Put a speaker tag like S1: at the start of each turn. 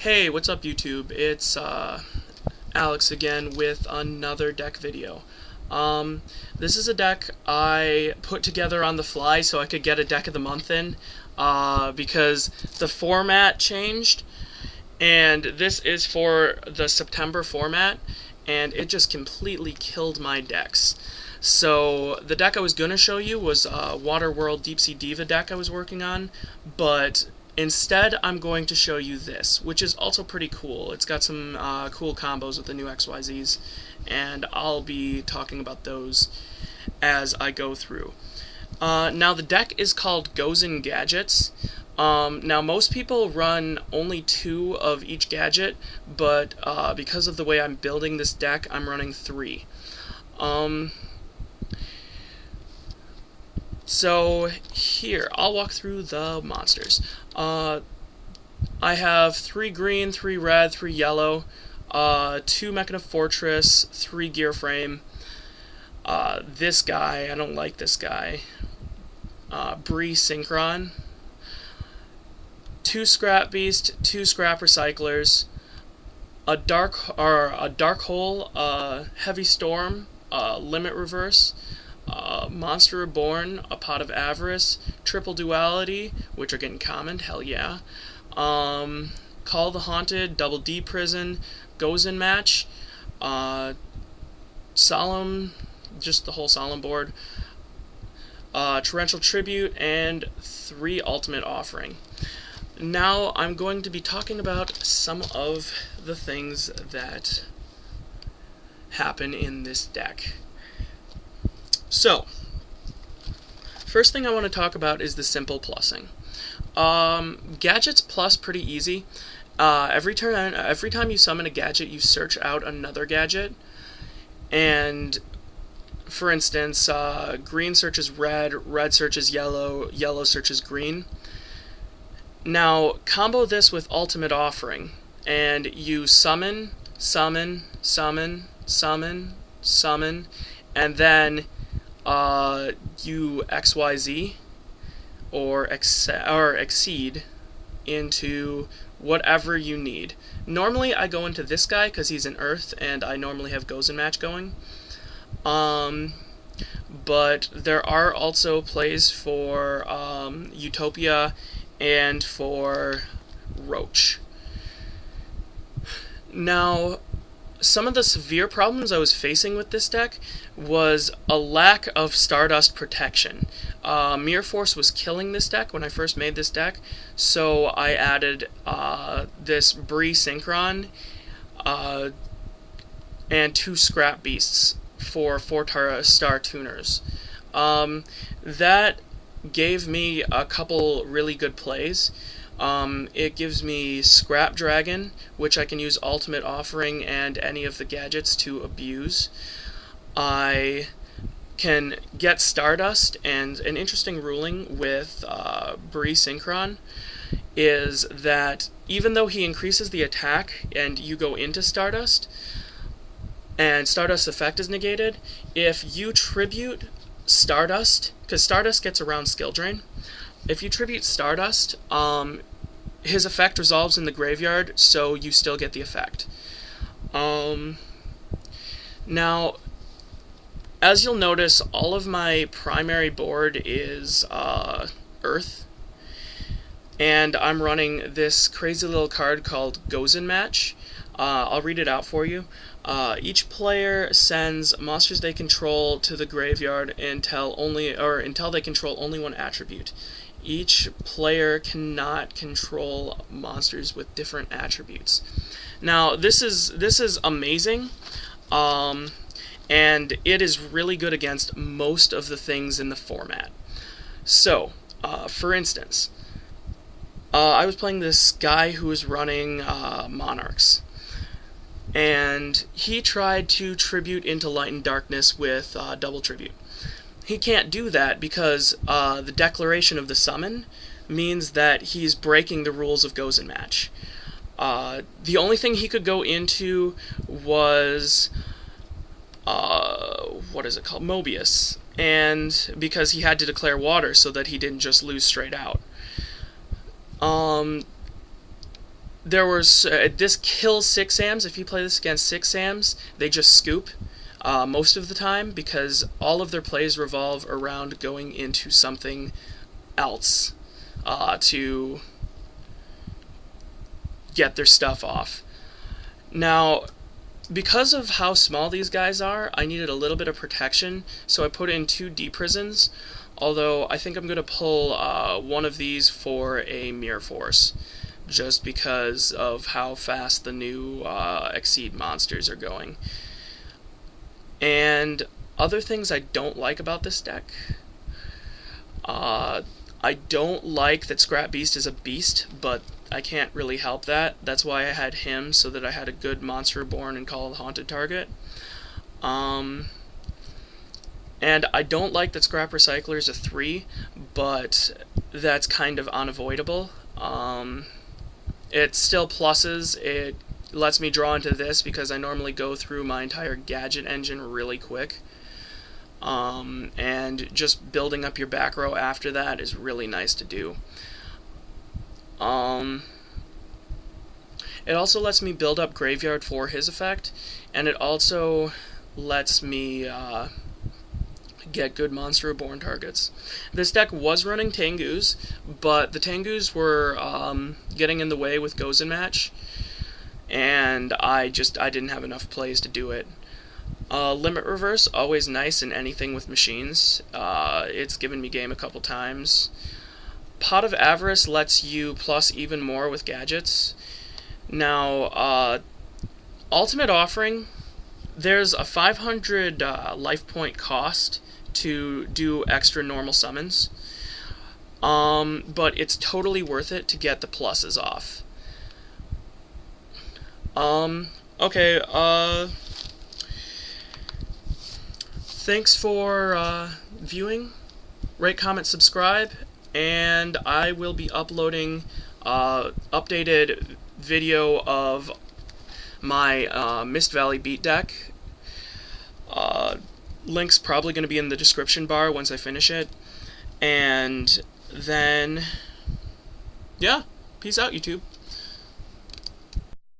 S1: Hey, what's up YouTube? It's Alex again with another deck video. This is a deck I put together on the fly so I could get a deck of the month in because the format changed, and this is for the September format, and it just completely killed my decks. So the deck I was going to show you was Waterworld Deep Sea Diva deck I was working on, but instead I'm going to show you this, which is also pretty cool. It's got some cool combos with the new XYZs, and I'll be talking about those as I go through. Now the deck is called GozenGadgets. Now most people run only 2 of each gadget, but because of the way I'm building this deck, I'm running 3. So here, I'll walk through the monsters. I have 3 green, 3 red, 3 yellow, 2 Mechana Fortress, 3 Gear Frame. This guy, I don't like this guy. Bree Synchron. 2 Scrap Beast, 2 Scrap Recyclers, a Dark Hole, Heavy Storm, Limit Reverse, Monster Reborn, a Pot of Avarice, Triple Duality, which are getting common, hell yeah. Call the Haunted, Double D Prison, Gozen Match, Solemn, just the whole Solemn board, Torrential Tribute, and 3 Ultimate Offering. Now I'm going to be talking about some of the things that happen in this deck. So, first thing I want to talk about is the simple plussing. Gadgets plus pretty easy. Every time you summon a gadget, you search out another gadget. And for instance, green searches red, red searches yellow, yellow searches green. Now combo this with Ultimate Offering, and you summon, summon, summon, summon, summon, and then you XYZ or exceed into whatever you need. Normally I go into this guy because he's an Earth and I normally have Gozen Match going. But there are also plays for Utopia and for Roach. Now, some of the severe problems I was facing with this deck was a lack of Stardust protection. Mirror Force was killing this deck when I first made this deck, so I added this Bree Synchron and 2 Scrap Beasts for 4-star tuners. That gave me a couple really good plays. It gives me Scrap Dragon, which I can use Ultimate Offering and any of the gadgets to abuse. I can get Stardust, and an interesting ruling with Bree Synchron is that even though he increases the attack and you go into Stardust, and Stardust's effect is negated, if you tribute Stardust, because Stardust gets around skill drain, if you tribute Stardust, his effect resolves in the graveyard, so you still get the effect. Now, as you'll notice, all of my primary board is Earth, and I'm running this crazy little card called Gozen Match. I'll read it out for you. Each player sends monsters they control to the graveyard until they control only 1 attribute. Each player cannot control monsters with different attributes. Now, this is amazing, and it is really good against most of the things in the format. So, for instance, I was playing this guy who was running Monarchs, and he tried to tribute into Light and Darkness with double tribute. He can't do that because the declaration of the summon means that he's breaking the rules of Gozen Match. The only thing he could go into was what is it called? Mobius, and because he had to declare water so that he didn't just lose straight out. there was this kills 6-Ams. If you play this against 6-Ams, they just scoop most of the time because all of their plays revolve around going into something else to get their stuff off. Now, because of how small these guys are, I needed a little bit of protection, so I put in 2 D-Prisons, although I think I'm going to pull one of these for a Mirror Force, just because of how fast the new Exceed monsters are going. And other things I don't like about this deck, I don't like that Scrap Beast is a beast, but I can't really help that. That's why I had him, so that I had a good Monster Reborn and Call of the Haunted target. And I don't like that Scrap Recycler is a 3, but that's kind of unavoidable. It still pluses. It lets me draw into this because I normally go through my entire gadget engine really quick. And just building up your back row after that is really nice to do. It also lets me build up Graveyard for his effect, and it also lets me get good Monster Reborn targets. This deck was running Tengus, but the Tengus were getting in the way with Gozen match, and I didn't have enough plays to do it. Limit Reverse, always nice in anything with machines. It's given me game a couple times. Pot of Avarice lets you plus even more with gadgets. Now, Ultimate Offering, there's a 500 life point cost to do extra normal summons, but it's totally worth it to get the pluses off. Okay, thanks for viewing. Rate, comment, subscribe, and I will be uploading updated video of my Mist Valley Beat deck. Link's probably going to be in the description bar once I finish it. And then, yeah, peace out, YouTube.